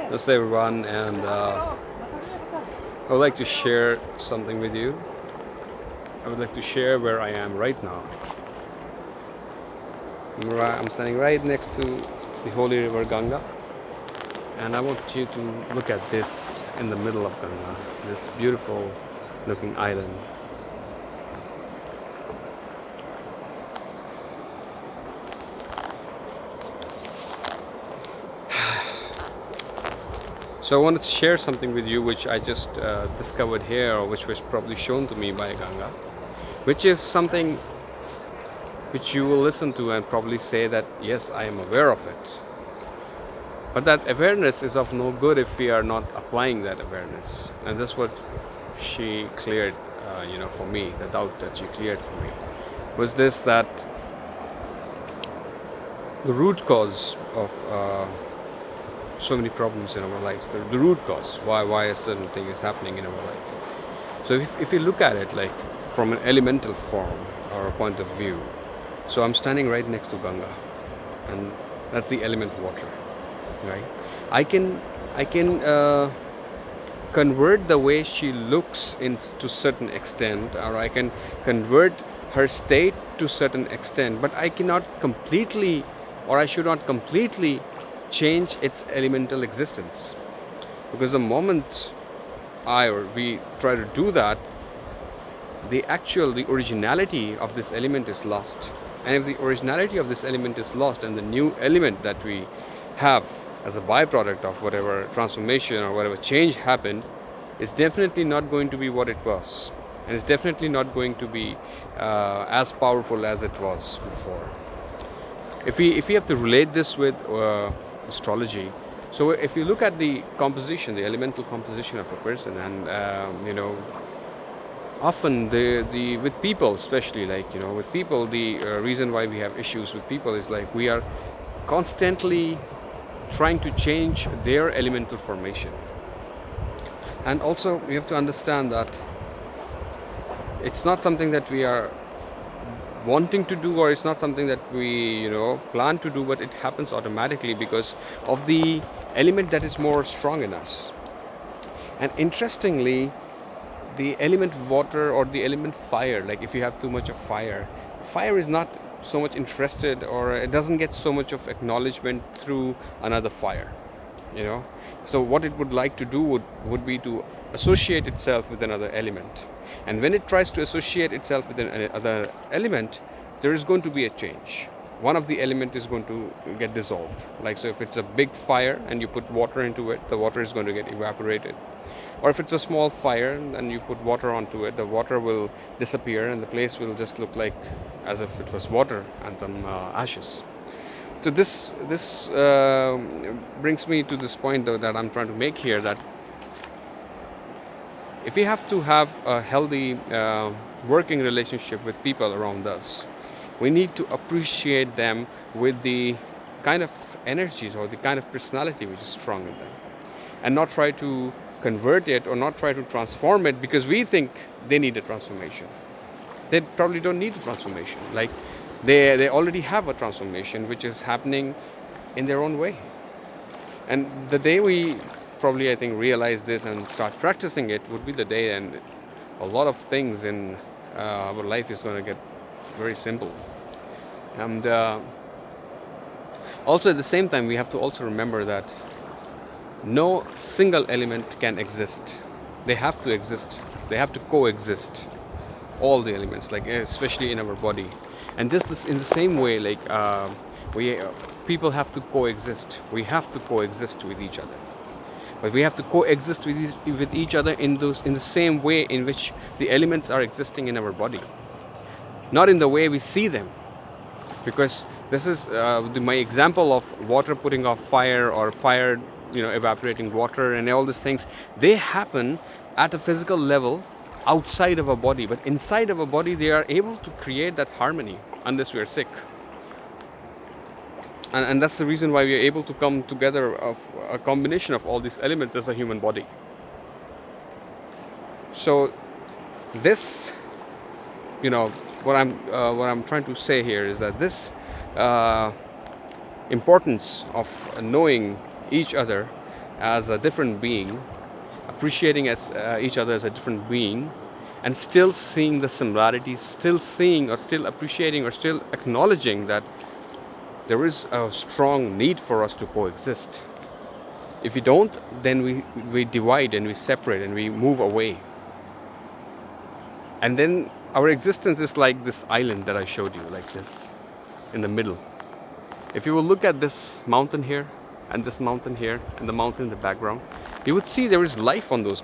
Namaste everyone, and I would like to share something with you. I would like to share where I am right now. I'm standing right next to the holy river Ganga, and I want you to look at this in the middle of Ganga, this beautiful looking island. So I wanted to share something with you which I just discovered here, or which was probably shown to me by Ganga, which is something which you will listen to and probably say that yes, I am aware of it. But that awareness is of no good if we are not applying that awareness. And that's what she cleared, for me. The doubt that she cleared for me was this: that the root cause of so many problems in our lives, the root cause why a certain thing is happening in our life. So if you look at it like from an elemental form or a point of view, so I'm standing right next to Ganga, and that's the element water, right? I can convert the way she looks to certain extent, or I can convert her state to certain extent, but I cannot completely, or I should not completely change its elemental existence, because the moment we try to do that, the originality of this element is lost. And if the originality of this element is lost, and the new element that we have as a byproduct of whatever transformation or whatever change happened is definitely not going to be what it was, and it's definitely not going to be as powerful as it was before. If we have to relate this with astrology, so if you look at the composition, the elemental composition of a person, and often the with people, especially with people, the reason why we have issues with people is like we are constantly trying to change their elemental formation. And also we have to understand that it's not something that we are wanting to do, or it's not something that we plan to do, but it happens automatically because of the element that is more strong in us. And interestingly, the element water or the element fire, like if you have too much of fire is not so much interested, or it doesn't get so much of acknowledgement through another fire. So what it would like to do would be to associate itself with another element. And when it tries to associate itself with another element, there is going to be a change. One of the element is going to get dissolved. Like, so if it's a big fire and you put water into it, the water is going to get evaporated. Or if it's a small fire and you put water onto it, the water will disappear and the place will just look like as if it was water and some ashes. So this brings me to this point, though, that I'm trying to make here, that if we have to have a healthy working relationship with people around us, we need to appreciate them with the kind of energies or the kind of personality which is strong in them, and not try to convert it or not try to transform it because we think they need a transformation. They probably don't need a transformation. Like they already have a transformation which is happening in their own way. And the day we probably, I think, realize this and start practicing it would be the day, and a lot of things in our life is going to get very simple. And also at the same time, we have to also remember that no single element can exist. They have to exist. They have to coexist. All the elements, like especially in our body. And just this, in the same way, like people have to coexist. We have to coexist with each other. But we have to coexist with each other in the same way in which the elements are existing in our body, not in the way we see them. Because this is my example of water putting off fire, or fire evaporating water, and all these things. They happen at a physical level outside of our body, but inside of our body they are able to create that harmony unless we are sick. And that's the reason why we are able to come together of a combination of all these elements as a human body. So this, what I'm trying to say here is that this importance of knowing each other as a different being, appreciating as each other as a different being, and still seeing the similarities, still seeing or still appreciating or still acknowledging that there is a strong need for us to coexist. If we don't, then we divide and we separate and we move away. And then our existence is like this island that I showed you, like this, in the middle. If you will look at this mountain here, and this mountain here, and the mountain in the background, you would see there is life on those,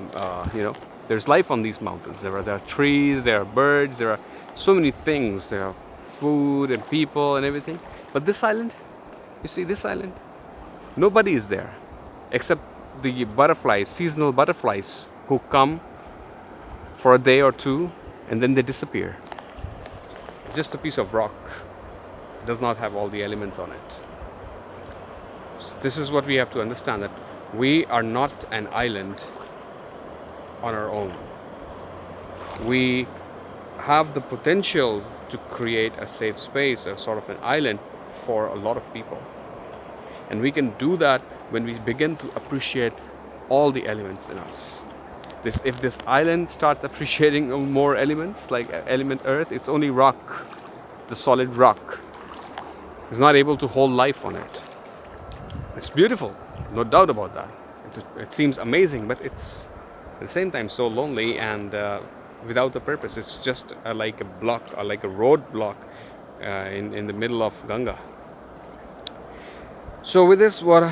there's life on these mountains. There are trees, there are birds, there are so many things. There are food and people and everything. But this island, you see this island, nobody is there except the butterflies, seasonal butterflies, who come for a day or two and then they disappear. Just a piece of rock, does not have all the elements on it. So this is what we have to understand, that we are not an island on our own. We have the potential to create a safe space, a sort of an island for a lot of people. And we can do that when we begin to appreciate all the elements in us. If this island starts appreciating more elements, like element earth, it's only rock, the solid rock. It's not able to hold life on it. It's beautiful, no doubt about that. It seems amazing, but it's at the same time so lonely and without a purpose. It's just like a block, or like a road block in the middle of Ganga. So with this, what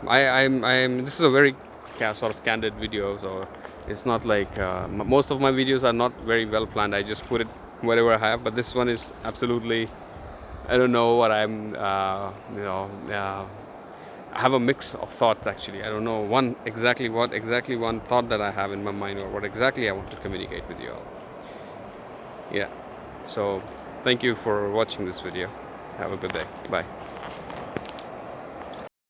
I'm this is a very sort of candid video, so it's not like most of my videos are not very well planned. I just put it whatever I have, but this one is absolutely, I don't know what I'm I have a mix of thoughts actually. I don't know what exactly one thought that I have in my mind, or what exactly I want to communicate with you all. Yeah, so thank you for watching this video. Have a good day. Bye.